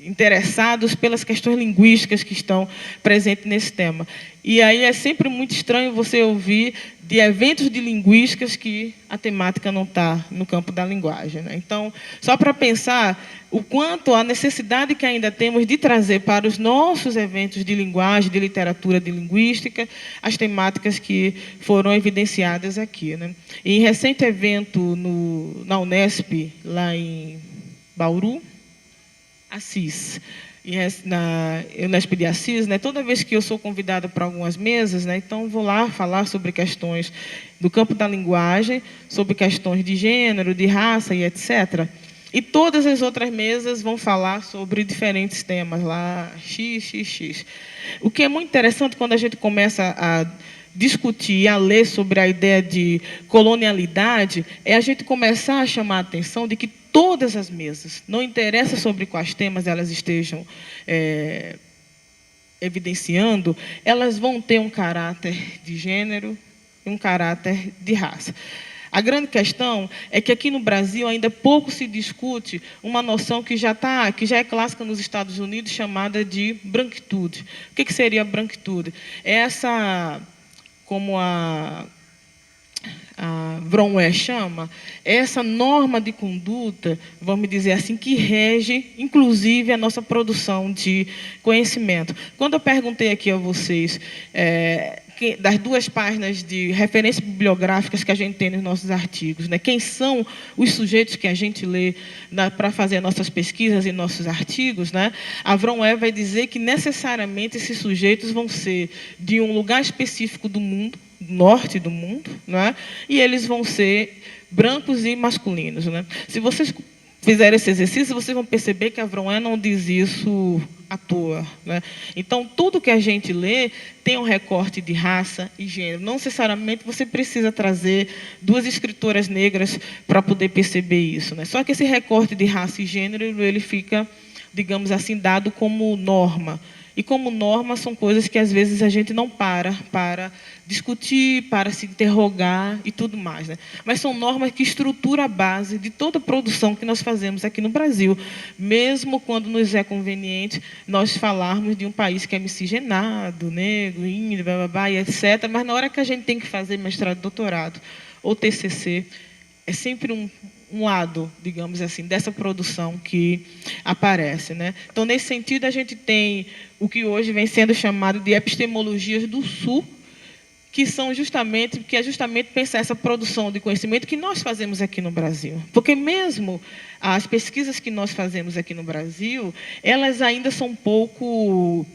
interessados pelas questões linguísticas que estão presentes nesse tema. E aí é sempre muito estranho você ouvir de eventos de linguísticas que a temática não está no campo da linguagem, né? Então, só para pensar o quanto a necessidade que ainda temos de trazer para os nossos eventos de linguagem, de literatura, de linguística, as temáticas que foram evidenciadas aqui, né? E em recente evento na Unesp, lá em Bauru, Assis, na Unesp de Assis, né, toda vez que eu sou convidada para algumas mesas, né, então vou lá falar sobre questões do campo da linguagem, sobre questões de gênero, de raça e etc. E todas as outras mesas vão falar sobre diferentes temas lá, x. O que é muito interessante quando a gente começa a discutir e a ler sobre a ideia de colonialidade, é a gente começar a chamar a atenção de que todas as mesas, não interessa sobre quais temas elas estejam evidenciando, elas vão ter um caráter de gênero e um caráter de raça. A grande questão é que aqui no Brasil ainda pouco se discute uma noção que já é clássica nos Estados Unidos, chamada de branquitude. O que seria a branquitude? Essa, como a Vromware chama, essa norma de conduta, vamos dizer assim, que rege, inclusive, a nossa produção de conhecimento. Quando eu perguntei aqui a vocês, das 2 páginas de referências bibliográficas que a gente tem nos nossos artigos, né, quem são os sujeitos que a gente lê para fazer nossas pesquisas e nossos artigos, né, a Vromware vai dizer que, necessariamente, esses sujeitos vão ser de um lugar específico do mundo, norte do mundo, né? E eles vão ser brancos e masculinos, né? Se vocês fizerem esse exercício, vocês vão perceber que a Vromware não diz isso à toa, né? Então, tudo que a gente lê tem um recorte de raça e gênero. Não necessariamente você precisa trazer 2 escritoras negras para poder perceber isso, né? Só que esse recorte de raça e gênero, ele fica, digamos assim, dado como norma. E, como norma, são coisas que, às vezes, a gente não para discutir, para se interrogar e tudo mais, né? Mas são normas que estruturam a base de toda a produção que nós fazemos aqui no Brasil, mesmo quando nos é conveniente nós falarmos de um país que é miscigenado, negro, índio, e etc. Mas, na hora que a gente tem que fazer mestrado, doutorado ou TCC, é sempre um lado, digamos assim, dessa produção que aparece, né? Então, nesse sentido, a gente tem o que hoje vem sendo chamado de epistemologias do Sul, que é justamente pensar essa produção de conhecimento que nós fazemos aqui no Brasil. Porque mesmo as pesquisas que nós fazemos aqui no Brasil, elas ainda são pouco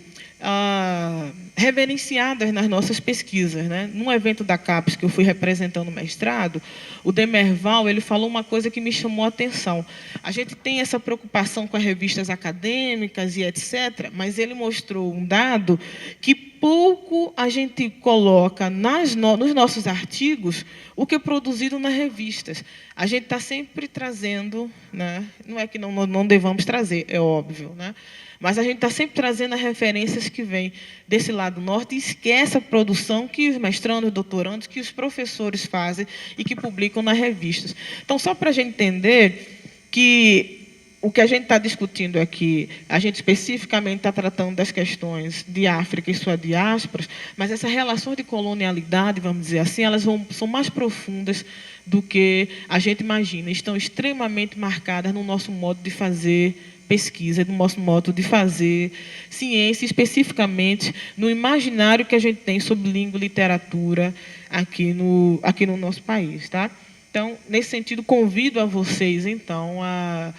reverenciadas nas nossas pesquisas, né? Num evento da CAPES que eu fui representando o mestrado, o Demerval, ele falou uma coisa que me chamou a atenção. A gente tem essa preocupação com as revistas acadêmicas e etc., mas ele mostrou um dado que pouco a gente coloca nos nossos artigos o que é produzido nas revistas. A gente está sempre trazendo, né? Não é que não devamos trazer, é óbvio, né? Mas a gente está sempre trazendo as referências que vêm desse lado norte e esquece a produção que os mestrandos, doutorandos, que os professores fazem e que publicam nas revistas. Então, só para a gente entender que o que a gente está discutindo aqui, a gente especificamente está tratando das questões de África e sua diáspora, mas essas relações de colonialidade, vamos dizer assim, elas são mais profundas do que a gente imagina. Estão extremamente marcadas no nosso modo de fazer pesquisa, no nosso modo de fazer ciência, especificamente no imaginário que a gente tem sobre língua e literatura aqui no nosso país, tá? Então, nesse sentido, convido a vocês, então, a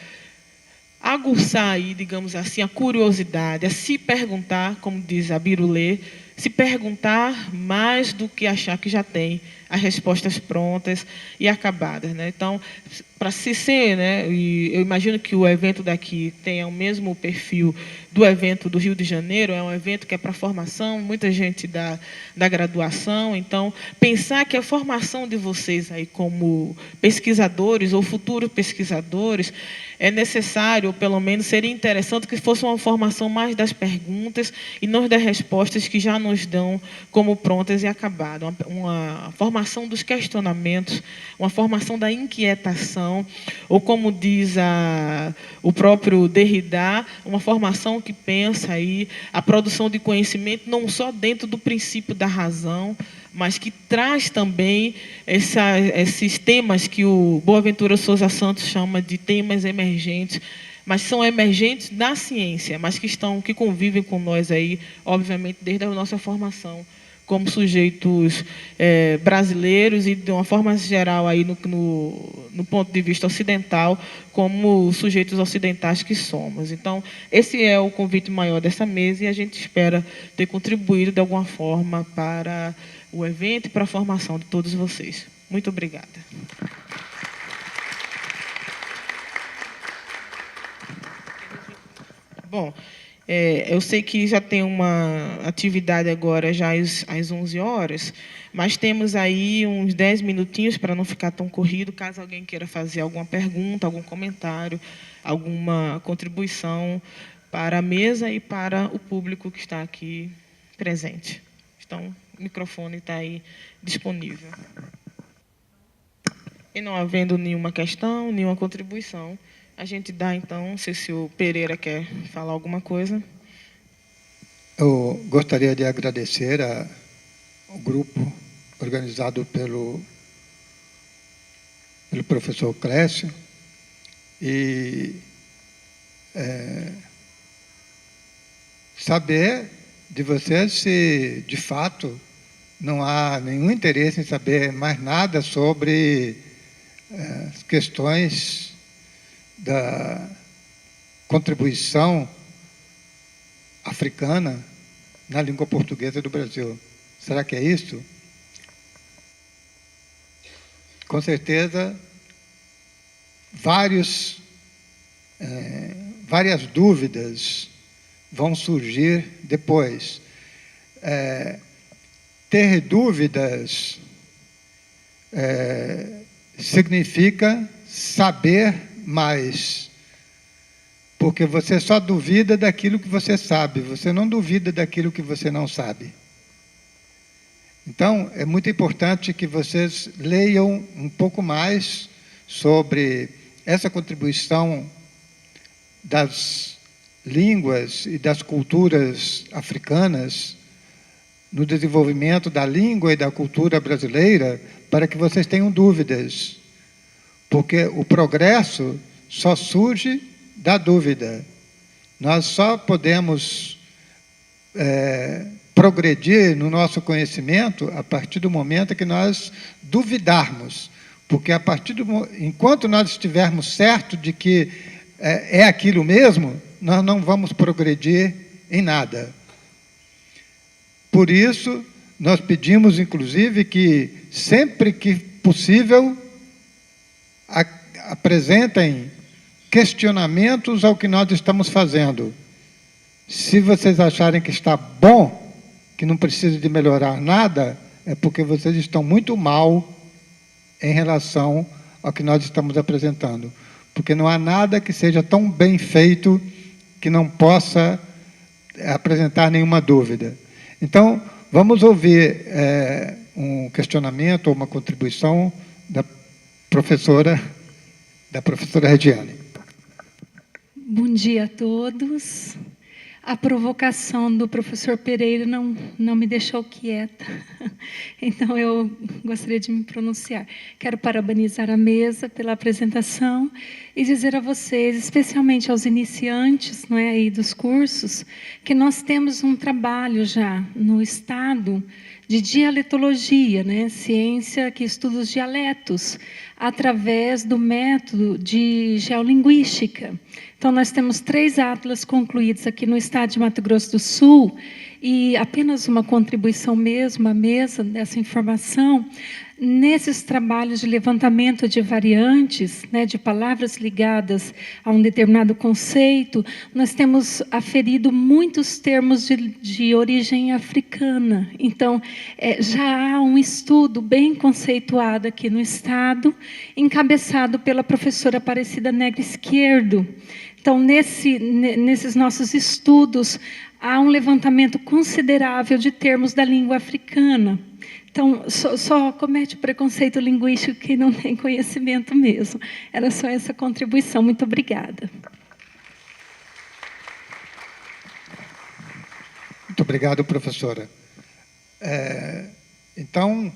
aguçar aí, digamos assim, a curiosidade, a se perguntar, como diz a Birulê, se perguntar mais do que achar que já tem as respostas prontas e acabadas, né? Então, para se ser, né, e eu imagino que o evento daqui tenha o mesmo perfil do evento do Rio de Janeiro, é um evento que é para formação, muita gente da graduação, então, pensar que a formação de vocês aí como pesquisadores ou futuros pesquisadores é necessário, ou pelo menos seria interessante que fosse uma formação mais das perguntas e não das respostas que já nos dão como prontas e acabadas, uma formação formação dos questionamentos, uma formação da inquietação, ou como diz o próprio Derrida, uma formação que pensa aí a produção de conhecimento não só dentro do princípio da razão, mas que traz também esses temas que o Boaventura Souza Santos chama de temas emergentes, mas são emergentes da ciência, mas que convivem com nós aí, obviamente, desde a nossa formação como sujeitos brasileiros e, de uma forma geral, aí no ponto de vista ocidental, como sujeitos ocidentais que somos. Então, esse é o convite maior dessa mesa e a gente espera ter contribuído, de alguma forma, para o evento e para a formação de todos vocês. Muito obrigada. Bom, eu sei que já tem uma atividade agora, já às 11 horas, mas temos aí uns 10 minutinhos para não ficar tão corrido, caso alguém queira fazer alguma pergunta, algum comentário, alguma contribuição para a mesa e para o público que está aqui presente. Então, o microfone está aí disponível. E não havendo nenhuma questão, nenhuma contribuição, a gente dá, então, não sei se o Pereira quer falar alguma coisa. Eu gostaria de agradecer ao grupo organizado pelo professor Clécio e saber de vocês se, de fato, não há nenhum interesse em saber mais nada sobre as questões da contribuição africana na língua portuguesa do Brasil. Será que é isso? Com certeza, várias dúvidas vão surgir depois. Ter dúvidas significa saber mais, porque você só duvida daquilo que você sabe, você não duvida daquilo que você não sabe. Então, é muito importante que vocês leiam um pouco mais sobre essa contribuição das línguas e das culturas africanas no desenvolvimento da língua e da cultura brasileira, para que vocês tenham dúvidas, porque o progresso só surge da dúvida. Nós só podemos progredir no nosso conhecimento a partir do momento que nós duvidarmos, porque enquanto nós estivermos certos de que é aquilo mesmo, nós não vamos progredir em nada. Por isso, nós pedimos, inclusive, que sempre que possível apresentem questionamentos ao que nós estamos fazendo. Se vocês acharem que está bom, que não precisa de melhorar nada, é porque vocês estão muito mal em relação ao que nós estamos apresentando. Porque não há nada que seja tão bem feito que não possa apresentar nenhuma dúvida. Então, vamos ouvir um questionamento ou uma contribuição da professora Regiane. Bom dia a todos. A provocação do professor Pereira não me deixou quieta, então eu gostaria de me pronunciar. Quero parabenizar a mesa pela apresentação e dizer a vocês, especialmente aos iniciantes, não é, aí dos cursos, que nós temos um trabalho já no Estado de dialetologia, né, ciência que estuda os dialetos, através do método de geolinguística. Então, nós temos 3 atlas concluídos aqui no estado de Mato Grosso do Sul, e apenas uma contribuição mesmo à mesa dessa informação. Nesses trabalhos de levantamento de variantes, né, de palavras ligadas a um determinado conceito, nós temos aferido muitos termos de origem africana. Então, já há um estudo bem conceituado aqui no Estado, encabeçado pela professora Aparecida Negra Esquerdo. Então, nesses nossos estudos, há um levantamento considerável de termos da língua africana. Então, só comete preconceito linguístico quem não tem conhecimento mesmo. Era só essa contribuição. Muito obrigada. Muito obrigado, professora. Então,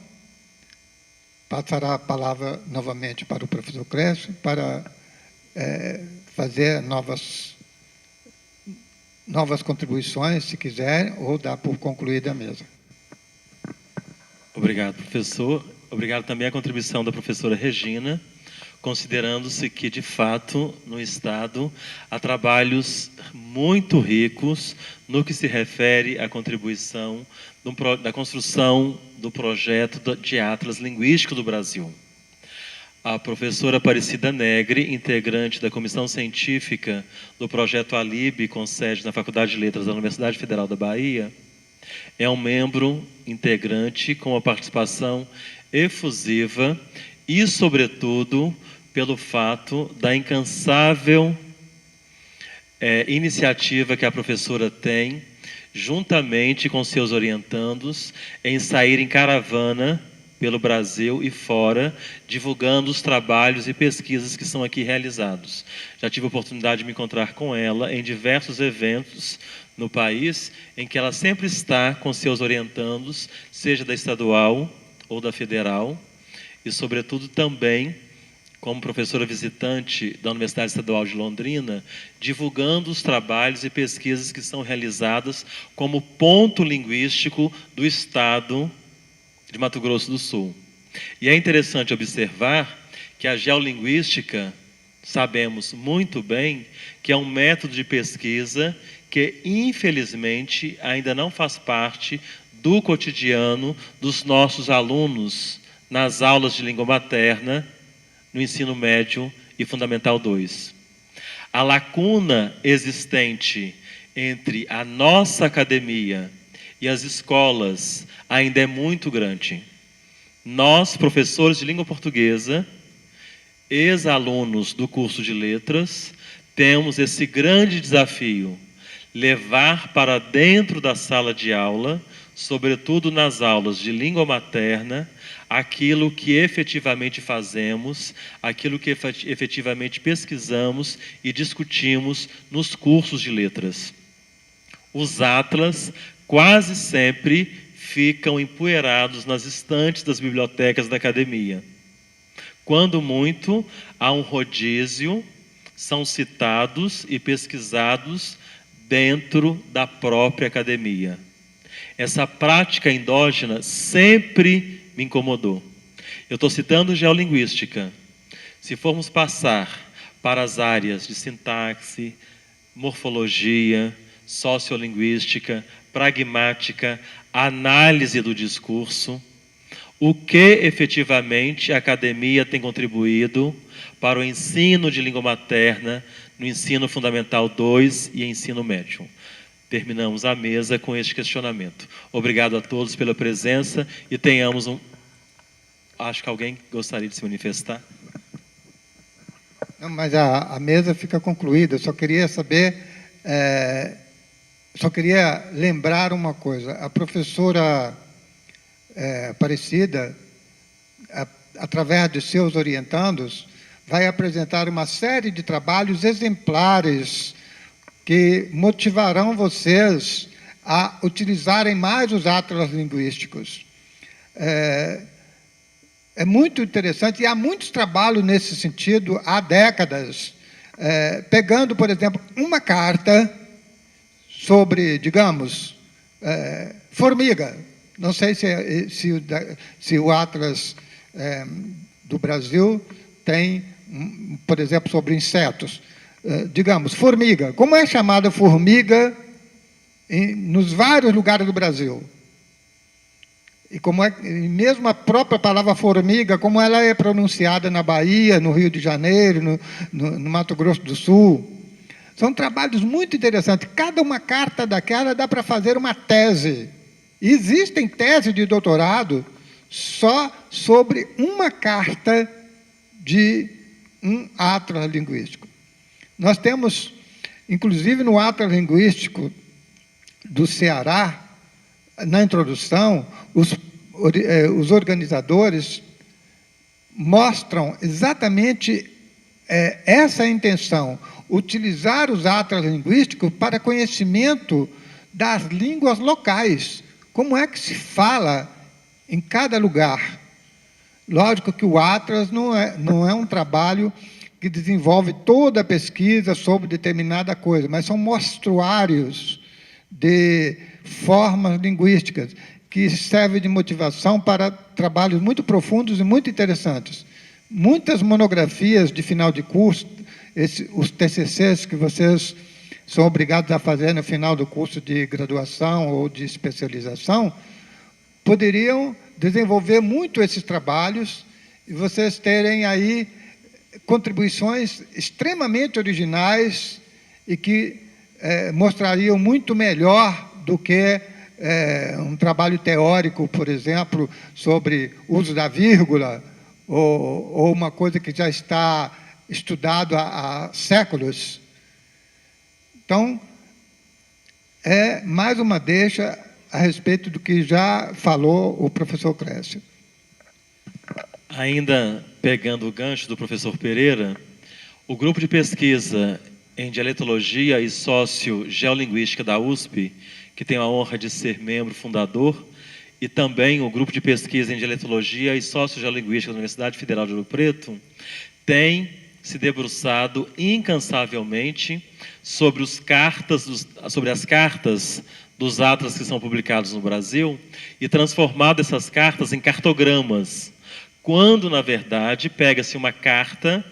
passará a palavra novamente para o professor Clécio para fazer novas contribuições, se quiser, ou dar por concluída a mesa. Obrigado, professor. Obrigado também à contribuição da professora Regina, considerando-se que, de fato, no Estado, há trabalhos muito ricos no que se refere à contribuição da construção do projeto de Atlas Linguístico do Brasil. A professora Aparecida Negre, integrante da Comissão Científica do Projeto ALIB, com sede na Faculdade de Letras da Universidade Federal da Bahia, é um membro integrante com a participação efusiva e, sobretudo, pelo fato da incansável iniciativa que a professora tem, juntamente com seus orientandos, em sair em caravana pelo Brasil e fora, divulgando os trabalhos e pesquisas que são aqui realizados. Já tive a oportunidade de me encontrar com ela em diversos eventos no país, em que ela sempre está com seus orientandos, seja da estadual ou da federal, e, sobretudo, também como professora visitante da Universidade Estadual de Londrina, divulgando os trabalhos e pesquisas que são realizadas como ponto linguístico do Estado de Mato Grosso do Sul. E é interessante observar que a geolinguística, sabemos muito bem, que é um método de pesquisa que, infelizmente, ainda não faz parte do cotidiano dos nossos alunos nas aulas de língua materna, no ensino médio e fundamental 2. A lacuna existente entre a nossa academia e as escolas ainda é muito grande. Nós, professores de língua portuguesa, ex-alunos do curso de letras, temos esse grande desafio: levar para dentro da sala de aula, sobretudo nas aulas de língua materna, aquilo que efetivamente fazemos, aquilo que efetivamente pesquisamos e discutimos nos cursos de letras. Os atlas quase sempre ficam empoeirados nas estantes das bibliotecas da academia. Quando muito, há um rodízio, são citados e pesquisados dentro da própria academia. Essa prática endógena sempre me incomodou. Eu estou citando geolinguística. Se formos passar para as áreas de sintaxe, morfologia, sociolinguística, pragmática, análise do discurso, o que efetivamente a academia tem contribuído para o ensino de língua materna no ensino fundamental 2 e ensino médio. Terminamos a mesa com este questionamento. Obrigado a todos pela presença e tenhamos um... Acho que alguém gostaria de se manifestar. Não, mas a mesa fica concluída. Eu só queria saber... Só queria lembrar uma coisa. A professora Aparecida, através de seus orientandos, vai apresentar uma série de trabalhos exemplares que motivarão vocês a utilizarem mais os atlas linguísticos. É muito interessante, e há muitos trabalhos nesse sentido há décadas, pegando, por exemplo, uma carta sobre, digamos, formiga. Não sei se o Atlas do Brasil tem, por exemplo, sobre insetos. Digamos, formiga. Como é chamada formiga nos vários lugares do Brasil? E como é, mesmo a própria palavra formiga, como ela é pronunciada na Bahia, no Rio de Janeiro, no Mato Grosso do Sul. São trabalhos muito interessantes. Cada uma carta daquela dá para fazer uma tese. Existem teses de doutorado só sobre uma carta de um atlas linguístico. Nós temos, inclusive no atlas linguístico do Ceará, na introdução, os organizadores mostram exatamente essa intenção, utilizar os atlas linguísticos para conhecimento das línguas locais. Como é que se fala em cada lugar? Lógico que o atlas não é um trabalho que desenvolve toda a pesquisa sobre determinada coisa, mas são mostruários de formas linguísticas que servem de motivação para trabalhos muito profundos e muito interessantes. Muitas monografias de final de curso, os TCCs que vocês são obrigados a fazer no final do curso de graduação ou de especialização, poderiam desenvolver muito esses trabalhos e vocês terem aí contribuições extremamente originais e que mostrariam muito melhor do que um trabalho teórico, por exemplo, sobre uso da vírgula, ou uma coisa que já está estudado há séculos. Então, é mais uma deixa a respeito do que já falou o professor Clécio. Ainda pegando o gancho do professor Pereira, o grupo de pesquisa em dialetologia e sociogeolinguística da USP, que tenho a honra de ser membro fundador, e também o grupo de pesquisa em dialetologia e sociogeolinguística da Universidade Federal de Ouro Preto, tem se debruçado incansavelmente sobre as cartas dos atlas que são publicados no Brasil e transformado essas cartas em cartogramas, quando, na verdade, pega-se uma carta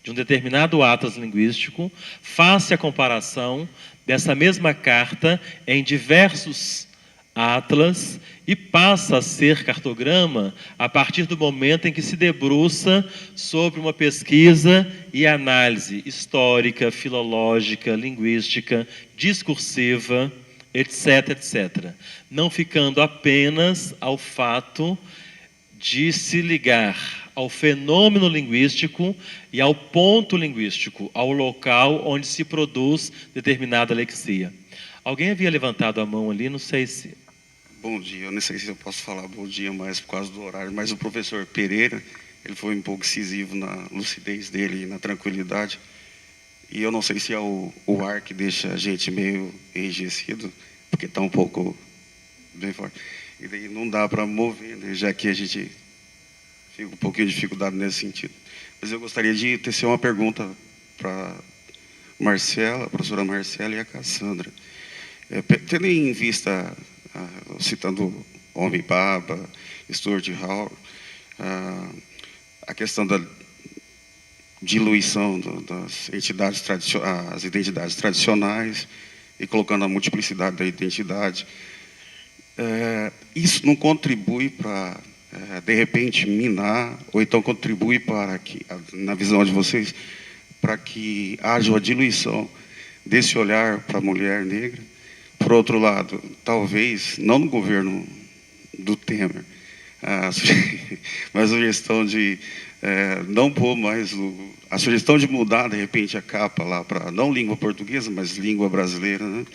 de um determinado atlas linguístico, faz-se a comparação dessa mesma carta em diversos atlas e passa a ser cartograma a partir do momento em que se debruça sobre uma pesquisa e análise histórica, filológica, linguística, discursiva, etc., etc. Não ficando apenas ao fato de se ligar ao fenômeno linguístico e ao ponto linguístico, ao local onde se produz determinada lexia. Alguém havia levantado a mão ali, não sei se... Bom dia, eu não sei se eu posso falar bom dia mais por causa do horário, mas o professor Pereira, ele foi um pouco incisivo na lucidez dele e na tranquilidade, e eu não sei se é o ar que deixa a gente meio enrijecido, porque está um pouco bem forte, e daí não dá para mover, né, já que a gente fica um pouquinho de dificuldade nesse sentido. Mas eu gostaria de tecer uma pergunta para Marcela, a professora Marcela e a Cassandra. Tendo em vista, citando Homem Baba, Stuart Hall, a questão da diluição das entidades as identidades tradicionais e colocando a multiplicidade da identidade, isso não contribui para, de repente, minar, ou então contribui para que, na visão de vocês, para que haja uma diluição desse olhar para a mulher negra? Por outro lado, talvez, não no governo do Temer, mas a sugestão de não pôr mais a sugestão de mudar, de repente, a capa lá para não língua portuguesa, mas língua brasileira, né?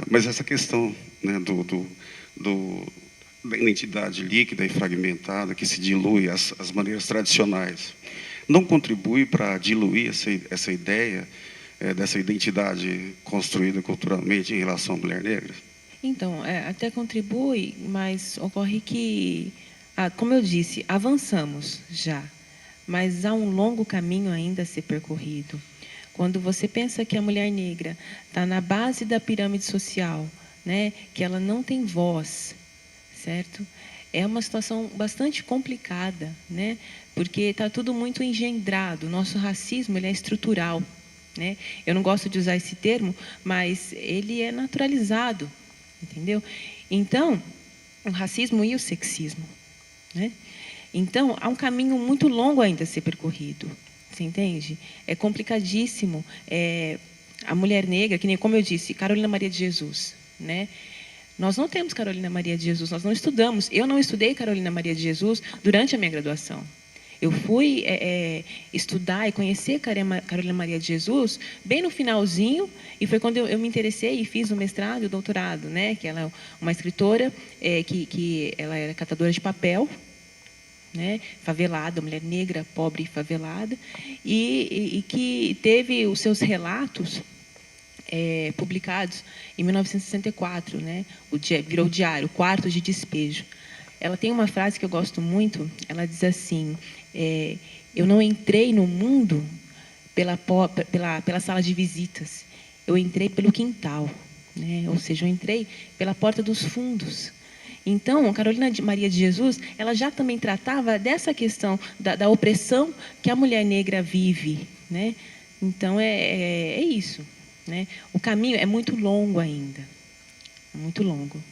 Mas essa questão, né, da identidade líquida e fragmentada que se dilui as maneiras tradicionais, não contribui para diluir essa ideia dessa identidade construída culturalmente em relação à mulher negra? Então, até contribui, mas ocorre que, como eu disse, avançamos já, mas há um longo caminho ainda a ser percorrido. Quando você pensa que a mulher negra está na base da pirâmide social, né, que ela não tem voz, certo? É uma situação bastante complicada, né, porque está tudo muito engendrado. O nosso racismo ele é estrutural, né? Eu não gosto de usar esse termo, mas ele é naturalizado, entendeu? Então, o racismo e o sexismo, né? Então, há um caminho muito longo ainda a ser percorrido, você entende? É complicadíssimo. A mulher negra, que nem como eu disse, Carolina Maria de Jesus, né? Nós não temos Carolina Maria de Jesus, nós não estudamos. Eu não estudei Carolina Maria de Jesus durante a minha graduação. Eu fui estudar e conhecer Carolina Maria de Jesus bem no finalzinho, e foi quando eu me interessei e fiz o mestrado e o doutorado, né? Que ela é uma escritora que ela era catadora de papel, né? Favelada, mulher negra, pobre e favelada, e que teve os seus relatos publicados em 1964, né? Virou diário, Quartos de Despejo. Ela tem uma frase que eu gosto muito. Ela diz assim: eu não entrei no mundo pela sala de visitas, eu entrei pelo quintal, né? Ou seja, eu entrei pela porta dos fundos. Então, Carolina Maria de Jesus, ela já também tratava dessa questão da opressão que a mulher negra vive, né? Então, é isso, né? O caminho é muito longo ainda, muito longo.